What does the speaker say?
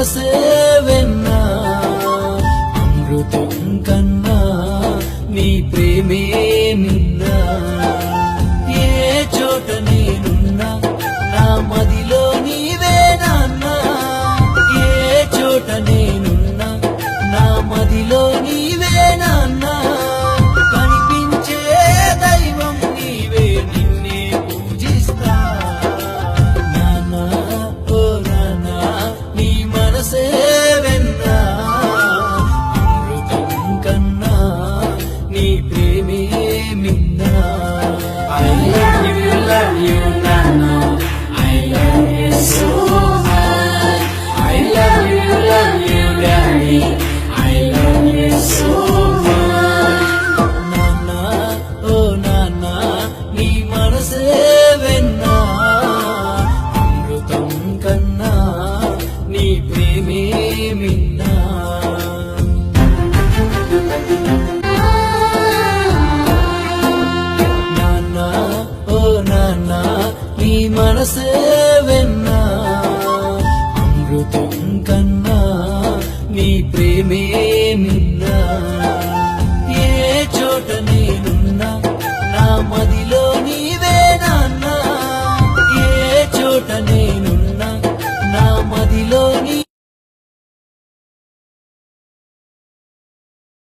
మనసే వెన్నా అమృతం కన్నా నీ ప్రేమే మిన్నా ఏ చోట నేనున్నా నా మదిలో నీవే నాన్నా ఏ చోట నేనున్నా నా మదిలో నీవే నాన్నా కనిపించే దైవం నీవే నిన్నే పూజిస్తా నాన్నా ఓ నాన్నా నీ మనసే వెన్నా అమృతం కన్నా నీ ప్రేమే మిన్నా I love you నాన్నా I love you so much I love you daddy I love you so much నాన్నా ఓ నాన్నా నీ మనసే